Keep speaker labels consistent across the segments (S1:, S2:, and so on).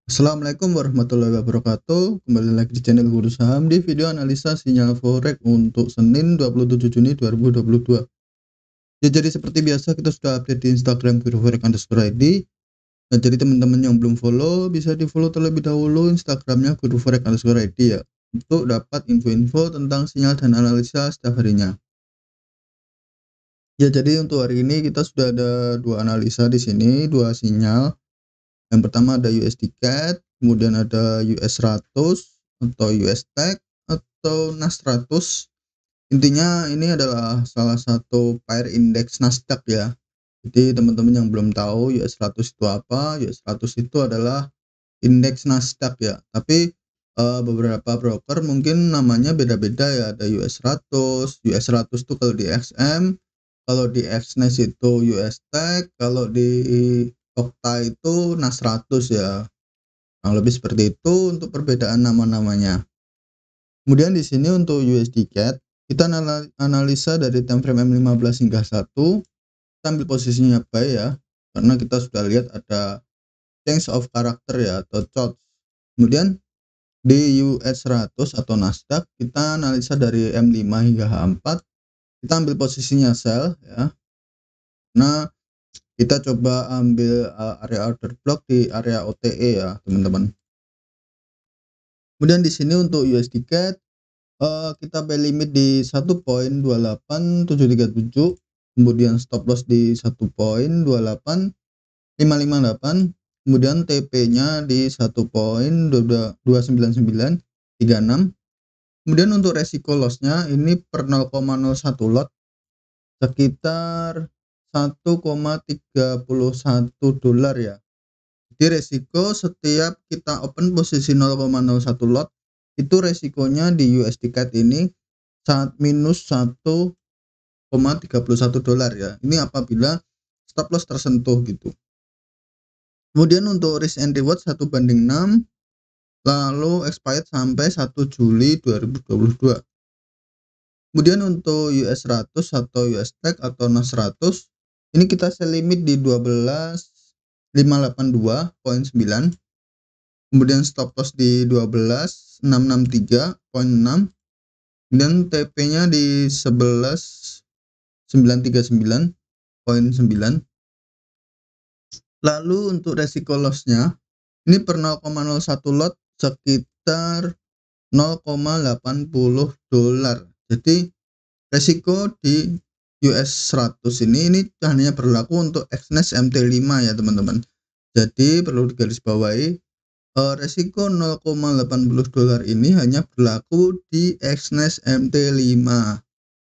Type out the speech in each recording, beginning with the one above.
S1: Assalamualaikum warahmatullahi wabarakatuh. Kembali lagi di channel Guru Saham di video analisa sinyal forex untuk Senin 27 Juni 2022. Ya, jadi seperti biasa kita sudah update di Instagram Guru Forex underscore ID. Nah, jadi teman-teman yang belum follow bisa di follow terlebih dahulu Instagramnya Guru Forex underscore ID ya, untuk dapat info-info tentang sinyal dan analisa setiap harinya. Ya, jadi untuk hari ini kita sudah ada dua analisa di sini, dua sinyal. Yang pertama ada USD CAD, kemudian ada US 100 atau US Tech atau Nas 100. Intinya ini adalah salah satu pair indeks Nasdaq ya. Jadi teman-teman yang belum tahu US 100 itu apa, US 100 itu adalah indeks Nasdaq ya. Tapi beberapa broker mungkin namanya beda-beda ya. Ada US 100, US 100 itu kalau di XM, kalau di XNES itu US Tech, kalau di Okta itu Nas 100 ya. Nah, lebih seperti itu untuk perbedaan nama-namanya. Kemudian di sini untuk USD CAD, kita analisa dari time frame M15 hingga 1, kita ambil posisinya buy ya, karena kita sudah lihat ada change of character ya atau chart. Kemudian di US 100 atau Nasdaq, kita analisa dari M5 hingga H4, kita ambil posisinya sell ya. Nah, kita coba ambil area order block di area OTE ya, teman-teman. Kemudian di sini untuk USD CAD, kita buy limit di 1.28737, kemudian stop loss di 1.28558, kemudian TP-nya di 1.29936. Kemudian untuk resiko loss-nya ini per 0,01 lot sekitar 1,31 dolar ya. Jadi resiko setiap kita open posisi 0,01 lot itu resikonya di USD CAD ini saat minus 1,31 dolar ya. Ini apabila stop loss tersentuh gitu. Kemudian untuk risk and reward 1:6, lalu expired sampai 1 Juli 2022. Kemudian untuk US 100 atau US Tech atau Nas 100, ini kita sell limit di 12.582.9, kemudian stop loss di 12.663.6, dan TP-nya di 11.939.9. Lalu untuk resiko loss-nya ini per 0,01 lot sekitar 0,80 dolar. Jadi resiko di US 100 ini hanya berlaku untuk XNES MT5 ya teman-teman. Jadi perlu digarisbawahi, resiko 0,80 dolar ini hanya berlaku di XNES MT5.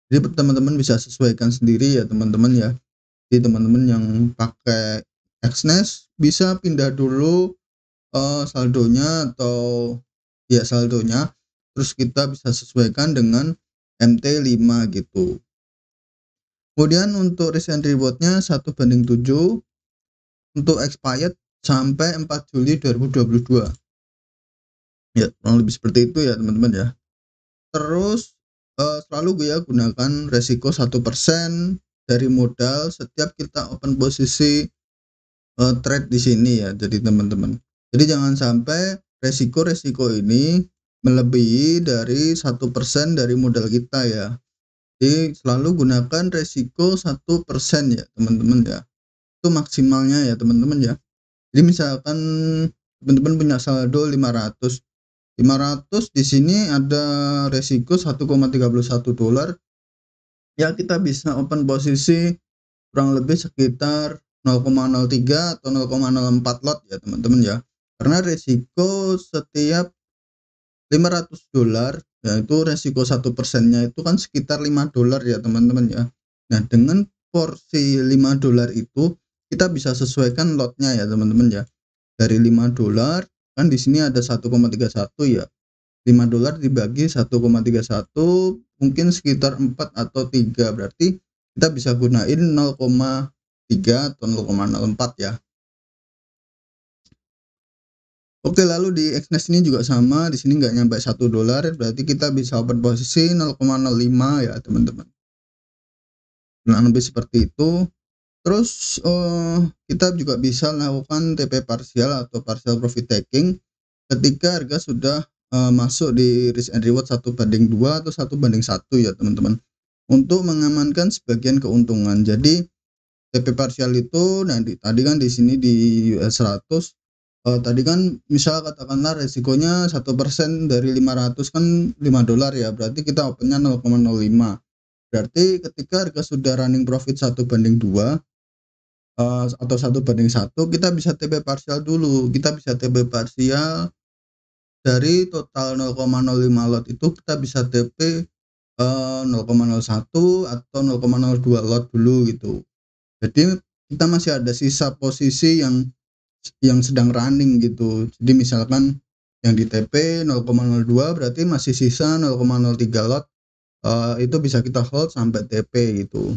S1: Jadi teman-teman bisa sesuaikan sendiri ya teman-teman ya. Jadi teman-teman yang pakai XNES bisa pindah dulu saldonya atau ya saldonya, terus kita bisa sesuaikan dengan MT5 gitu. Kemudian untuk risk and rewardnya 1:7, untuk expired sampai 4 Juli 2022 ya, kurang lebih seperti itu ya teman-teman ya. Terus selalu ya gunakan resiko 1% dari modal setiap kita open posisi trade di sini ya. Jadi teman-teman, jadi jangan sampai resiko ini melebihi dari 1% dari modal kita ya. Jadi selalu gunakan resiko 1% ya teman-teman ya, itu maksimalnya ya teman-teman ya. Jadi misalkan teman-teman punya saldo 500 di sini ada resiko 1,31 dolar ya, kita bisa open posisi kurang lebih sekitar 0,03 atau 0,04 lot ya teman-teman ya, karena resiko setiap 500 dolar yaitu resiko 1%-nya itu kan sekitar 5 dolar ya teman-teman ya. Nah, dengan porsi 5 dolar itu kita bisa sesuaikan lotnya ya teman-teman ya. Dari 5 dolar kan di sini ada 1,31 ya. 5 dolar dibagi 1,31 mungkin sekitar 4 atau 3, berarti kita bisa gunain 0,3 atau 0,04 ya. Oke, lalu di XNES ini juga sama, di sini nggak nyampe 1 dolar, berarti kita bisa open posisi 0,05 ya teman-teman. Nah, lebih seperti itu. Terus, kita juga bisa lakukan TP parsial atau partial profit taking ketika harga sudah, masuk di risk and reward 1:2 atau 1:1 ya teman-teman, untuk mengamankan sebagian keuntungan. Jadi TP parsial itu tadi kan di sini di US 100, tadi kan misal katakanlah resikonya 1% dari 500 kan $5 ya, berarti kita opennya 0,05. Berarti ketika harga sudah running profit 1:2, atau 1:1, kita bisa TP parsial dulu. Kita bisa TP parsial dari total 0,05 lot itu kita bisa TP, 0,01 atau 0,02 lot dulu gitu. Jadi kita masih ada sisa posisi yang sedang running gitu. Jadi misalkan yang di TP 0,02 berarti masih sisa 0,03 lot, itu bisa kita hold sampai TP gitu.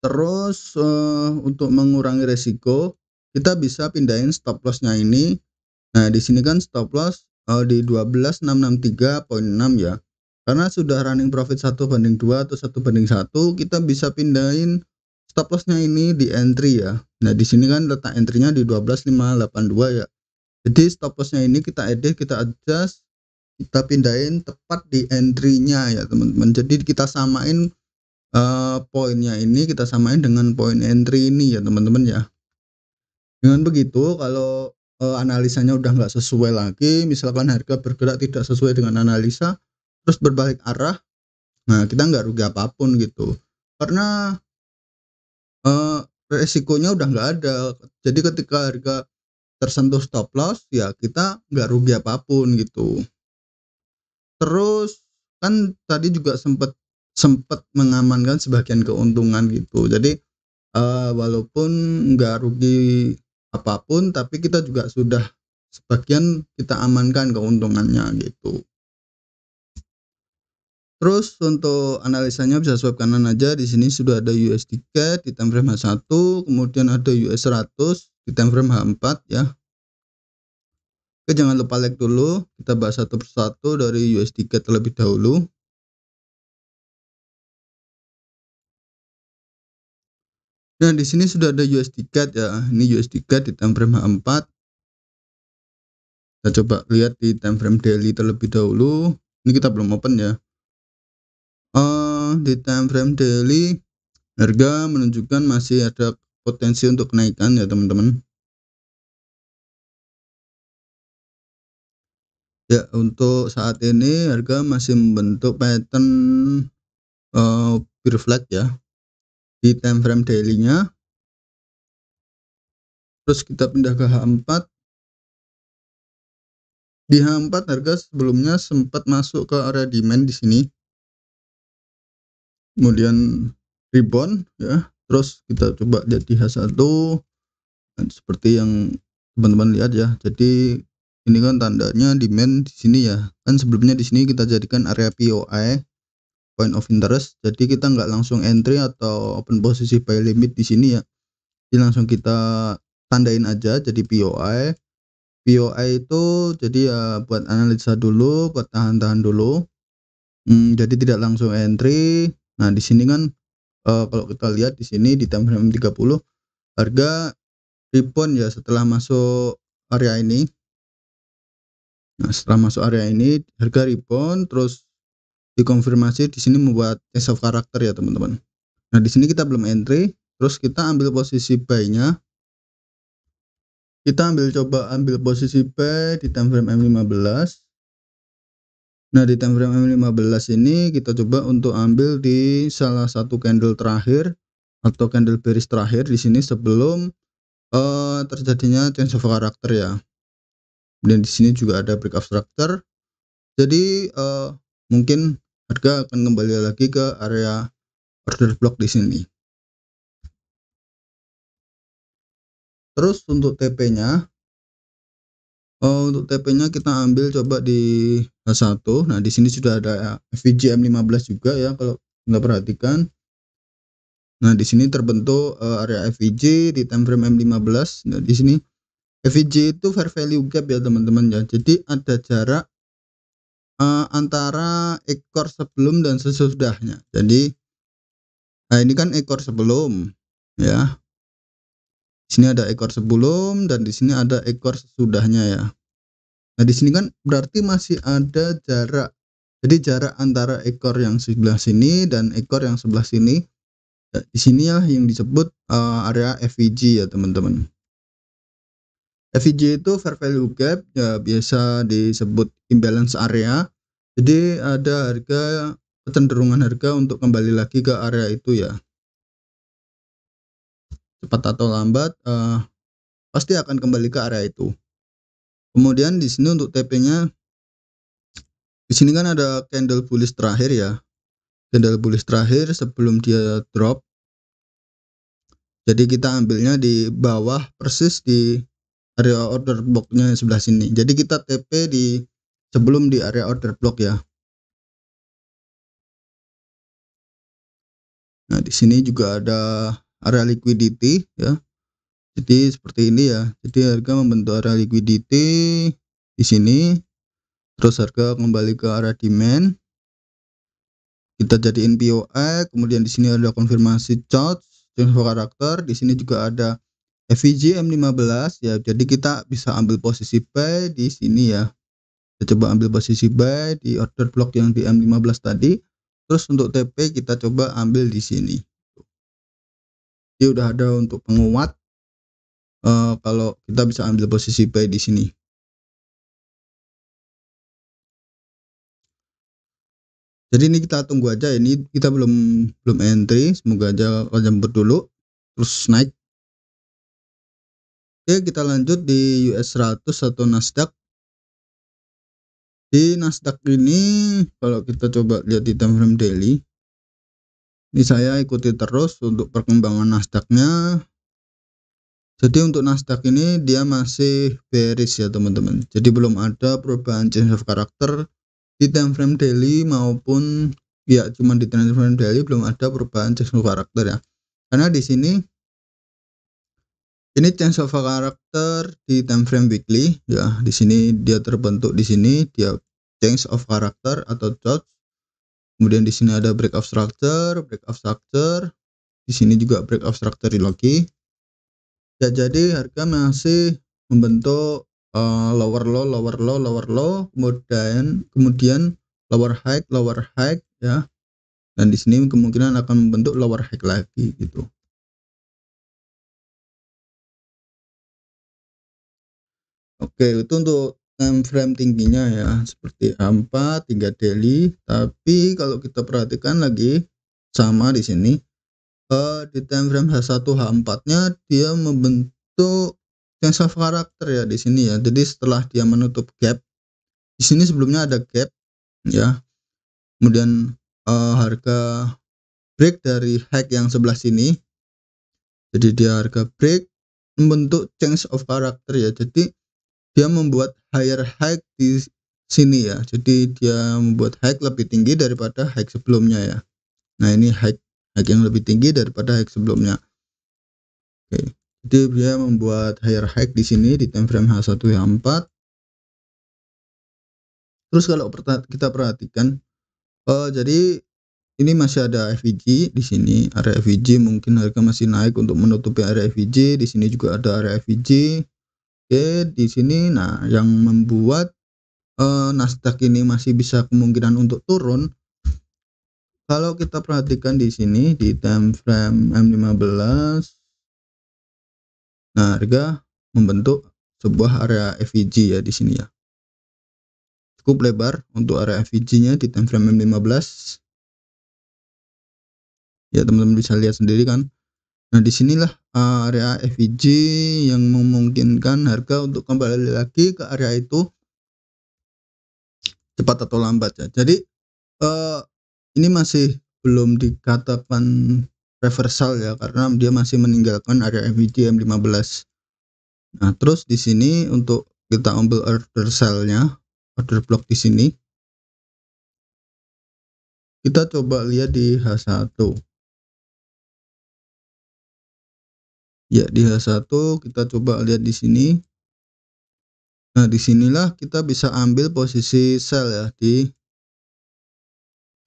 S1: Terus, untuk mengurangi resiko, kita bisa pindahin stop loss-nya ini. Nah, di sini kan stop loss, di 12.663,6 ya. Karena sudah running profit 1:2 atau 1:1, kita bisa pindahin stop loss-nya ini di entry ya. Nah, di sini kan letak entry-nya di 12.582 ya. Jadi stop loss-nya ini kita edit, kita adjust, kita pindahin tepat di entry-nya ya, teman-teman. Jadi kita samain, poinnya ini kita samain dengan poin entry ini ya, teman-teman ya. Dengan begitu kalau, analisanya udah nggak sesuai lagi, misalkan harga bergerak tidak sesuai dengan analisa, terus berbalik arah, nah kita nggak rugi apapun gitu. Karena, eee, resikonya udah nggak ada. Jadi ketika harga tersentuh stop loss, ya kita nggak rugi apapun gitu. Terus kan tadi juga sempet sempet mengamankan sebagian keuntungan gitu. Jadi, walaupun nggak rugi apapun, tapi kita juga sudah sebagian kita amankan keuntungannya gitu. Terus untuk analisanya bisa swipe kanan aja, di sini sudah ada USD CAD di time frame H1, kemudian ada US 100 di time frame H4 ya. Oke, jangan lupa like dulu, kita bahas satu persatu dari USD CAD terlebih dahulu. Nah, di sini sudah ada USD CAD ya, ini USD CAD di time frame H4. Kita coba lihat di time frame daily terlebih dahulu. Ini kita belum open ya. Di time frame daily harga menunjukkan masih ada potensi untuk kenaikan ya teman-teman. Ya, untuk saat ini harga masih membentuk pattern, bear flag ya di time frame daily-nya. Terus kita pindah ke H4. Di H4 harga sebelumnya sempat masuk ke area demand di sini. Kemudian rebound ya. Terus kita coba lihat di H1 seperti yang teman-teman lihat ya. Jadi ini kan tandanya demand di sini ya. Kan sebelumnya di sini kita jadikan area POI, point of interest. Jadi kita nggak langsung entry atau open posisi buy limit di sini ya. Jadi langsung kita tandain aja jadi POI. POI itu jadi ya buat analisa dulu, buat tahan-tahan dulu. Jadi tidak langsung entry. Nah, di sini kan, kalau kita lihat di sini di time frame 30 harga rebound ya setelah masuk area ini. Nah, setelah masuk area ini harga rebound terus dikonfirmasi di sini membuat test of character ya teman-teman. Nah, di sini kita belum entry, terus kita ambil posisi buy-nya. Kita ambil posisi buy di time frame M15. Nah, di time frame M15 ini kita coba untuk ambil di salah satu candle terakhir atau candle bearish terakhir di sini sebelum, terjadinya change of character ya. Dan di sini juga ada breakout structure. Jadi, mungkin harga akan kembali lagi ke area order block di sini. Terus untuk TP-nya, kita ambil coba di H1. Nah, di sini sudah ada FVG M15 juga ya kalau nggak perhatikan. Nah, di sini terbentuk, area FVG di time frame M15. Nah, di sini FVG itu fair value gap ya teman-teman ya. Jadi ada jarak, antara ekor sebelum dan sesudahnya. Jadi Nah, ini kan ekor sebelum ya. Di sini ada ekor sebelum dan di sini ada ekor sesudahnya ya. Nah, di sini kan berarti masih ada jarak. Jadi jarak antara ekor yang sebelah sini dan ekor yang sebelah sini. Ya, di sini ya yang disebut area FVG ya teman-teman. FVG itu fair value gap ya, biasa disebut imbalance area. Jadi ada kecenderungan harga untuk kembali lagi ke area itu ya. Cepat atau lambat pasti akan kembali ke area itu. Kemudian di sini untuk TP-nya, di sini kan ada candle bullish terakhir ya. Candle bullish terakhir sebelum dia drop. Jadi kita ambilnya di bawah persis di area order block-nya sebelah sini. Jadi kita TP di sebelum di area order block ya. Nah, di sini juga ada area liquidity ya. Jadi seperti ini ya. Jadi harga membentuk area liquidity di sini. Terus harga kembali ke area demand. Kita jadiin POI, kemudian di sini ada konfirmasi chart, change of karakter, di sini juga ada FVG M15 ya. Jadi kita bisa ambil posisi buy di sini ya. Kita coba ambil posisi buy di order block yang di M15 tadi. Terus untuk TP kita coba ambil di sini. Jadi udah ada untuk penguat kalau kita bisa ambil posisi buy di sini. Jadi ini kita tunggu aja, ini kita belum entry, semoga aja jemput dulu terus naik. Oke, kita lanjut di US 100 atau Nasdaq. Di Nasdaq ini kalau kita coba lihat di time frame daily, ini saya ikuti terus untuk perkembangan Nasdaq-nya. Jadi untuk Nasdaq ini dia masih bearish ya teman-teman. Jadi belum ada perubahan change of karakter di time frame daily maupun ya cuma di time frame daily belum ada perubahan change of karakter ya. Karena di sini ini change of karakter di time frame weekly ya. Di sini dia terbentuk, di sini dia change of karakter atau chart. Kemudian di sini ada break of structure, di sini juga break of structure lagi. Ya, jadi harga masih membentuk lower low, kemudian lower high ya. Dan di sini kemungkinan akan membentuk lower high lagi gitu. Oke, itu untuk time frame tingginya ya, seperti A4 3 daily. Tapi kalau kita perhatikan lagi sama di sini di time frame H1 H4-nya dia membentuk change of karakter ya di sini ya. Jadi setelah dia menutup gap, di sini sebelumnya ada gap ya. Kemudian harga break dari high yang sebelah sini. Jadi dia harga break membentuk change of karakter ya. Jadi dia membuat higher high di sini ya. Jadi dia membuat high lebih tinggi daripada high sebelumnya ya. Nah, ini high yang lebih tinggi daripada high sebelumnya. Oke. Jadi dia membuat higher high di sini di time frame H1 H4. Terus kalau kita perhatikan jadi ini masih ada FVG di sini, area FVG mungkin harga masih naik untuk menutupi area FVG. Di sini juga ada area FVG. Oke, di sini nah yang membuat Nasdaq ini masih bisa kemungkinan untuk turun. Kalau kita perhatikan di sini di time frame M15, nah harga membentuk sebuah area FVG ya di sini ya. Cukup lebar untuk area FVG-nya di time frame M15. Ya, teman-teman bisa lihat sendiri kan. Nah, disinilah area FVG yang memungkinkan harga untuk kembali lagi ke area itu cepat atau lambat ya. Jadi ini masih belum dikatakan reversal ya, karena dia masih meninggalkan area FVG M15. Nah, terus di sini untuk kita ambil order sell-nya, order block di sini. Kita coba lihat di H1. Ya, di H1 kita coba lihat di sini. Nah, disinilah kita bisa ambil posisi sell ya di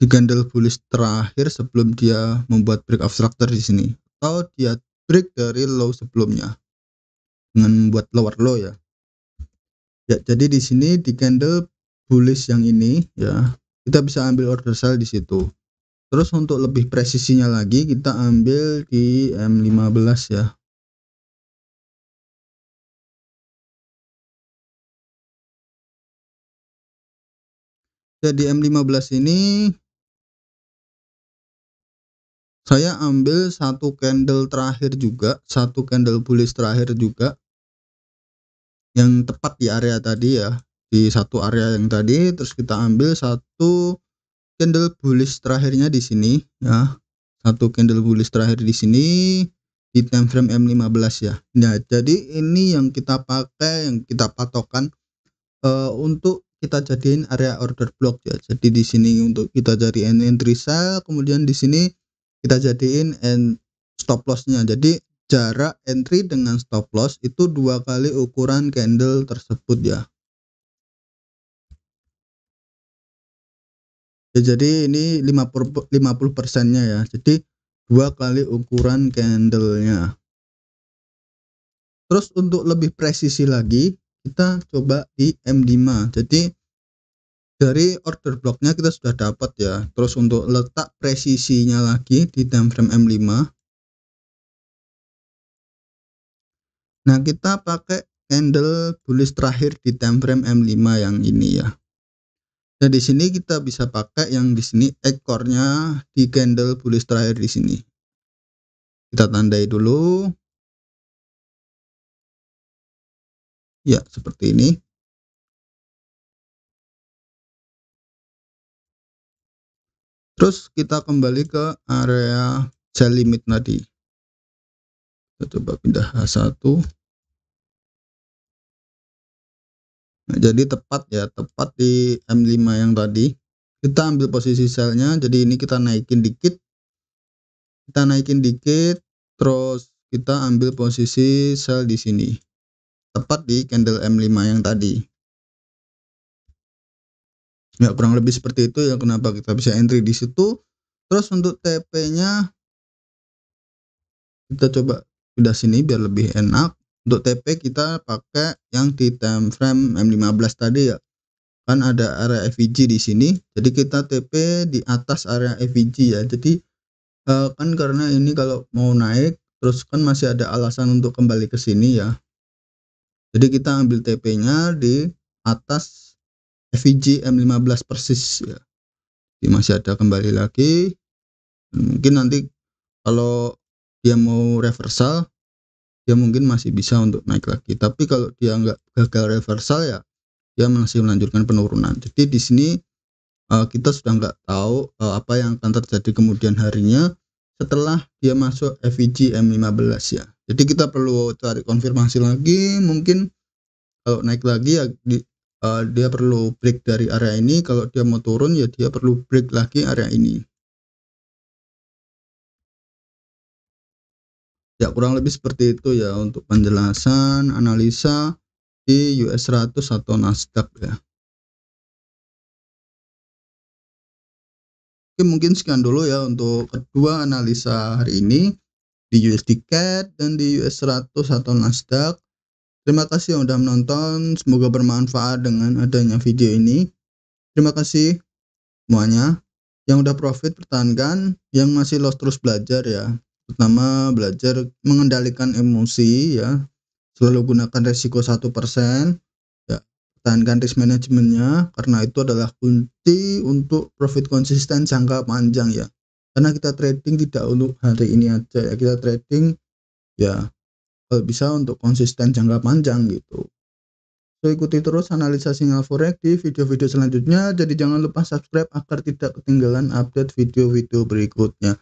S1: di candle bullish terakhir sebelum dia membuat break of structure di sini, atau dia break dari low sebelumnya dengan membuat lower low ya. Ya, jadi di sini di candle bullish yang ini ya, kita bisa ambil order sell di situ. Terus untuk lebih presisinya lagi kita ambil di M15 ya. Jadi M15 ini saya ambil satu candle terakhir juga, satu candle bullish terakhir juga yang tepat di area tadi ya, di satu area yang tadi. Terus kita ambil satu candle bullish terakhirnya di sini ya, satu candle bullish terakhir di sini di time frame M15 ya. Nah, jadi ini yang kita pakai, yang kita patokan untuk kita jadiin area order block ya. Jadi di sini untuk kita cari entry sell, kemudian di sini kita jadiin stop loss-nya. Jadi jarak entry dengan stop loss itu 2 kali ukuran candle tersebut ya. Jadi ini 50%-nya ya. Jadi 2 kali ukuran candlenya. Terus untuk lebih presisi lagi kita coba di M5. Jadi dari order blocknya kita sudah dapat ya. Terus untuk letak presisinya lagi di time frame M5. Nah, kita pakai candle bullish terakhir di time frame M5 yang ini ya. Nah, di sini kita bisa pakai yang di sini ekornya di candle bullish terakhir di sini. Kita tandai dulu. Ya, seperti ini. Terus kita kembali ke area sell limit tadi. Kita coba pindah H1. Nah, jadi tepat ya, tepat di M5 yang tadi. Kita ambil posisi sellnya, jadi ini kita naikin dikit. Kita naikin dikit, terus kita ambil posisi sell di sini. Tepat di candle M5 yang tadi. Ya, kurang lebih seperti itu ya kenapa kita bisa entry di situ. Terus untuk TP-nya kita coba pindah sini biar lebih enak. Untuk TP kita pakai yang di time frame M15 tadi ya. Kan ada area FVG di sini. Jadi kita TP di atas area FVG ya. Jadi kan karena ini kalau mau naik terus kan masih ada alasan untuk kembali ke sini ya. Jadi kita ambil TP-nya di atas FVG M15 persis ya. Jadi masih ada kembali lagi. Mungkin nanti kalau dia mau reversal dia mungkin masih bisa untuk naik lagi. Tapi kalau dia nggak gagal reversal ya dia masih melanjutkan penurunan. Jadi di sini kita sudah nggak tahu apa yang akan terjadi kemudian harinya setelah dia masuk FVG M15 ya. Jadi kita perlu cari konfirmasi lagi, mungkin kalau naik lagi ya dia perlu break dari area ini. Kalau dia mau turun ya dia perlu break lagi area ini. Ya, kurang lebih seperti itu ya untuk penjelasan analisa di US 100 atau Nasdaq ya. Oke, mungkin sekian dulu ya untuk kedua analisa hari ini di USD CAD dan di US 100 atau Nasdaq. Terima kasih yang sudah menonton, semoga bermanfaat dengan adanya video ini. Terima kasih semuanya. Yang udah profit pertahankan, yang masih loss terus belajar ya. Pertama belajar mengendalikan emosi ya. Selalu gunakan resiko 1% ya. Pertahankan risk manajemennya karena itu adalah kunci untuk profit konsisten jangka panjang ya. Karena kita trading tidak untuk hari ini aja ya. Kita trading ya kalau bisa untuk konsisten jangka panjang gitu. So, ikuti terus analisa sinyal forex di video-video selanjutnya. Jadi jangan lupa subscribe agar tidak ketinggalan update video-video berikutnya.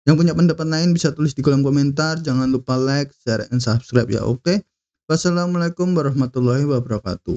S1: Yang punya pendapat lain bisa tulis di kolom komentar. Jangan lupa like, share, and subscribe ya. Oke. Wassalamualaikum warahmatullahi wabarakatuh.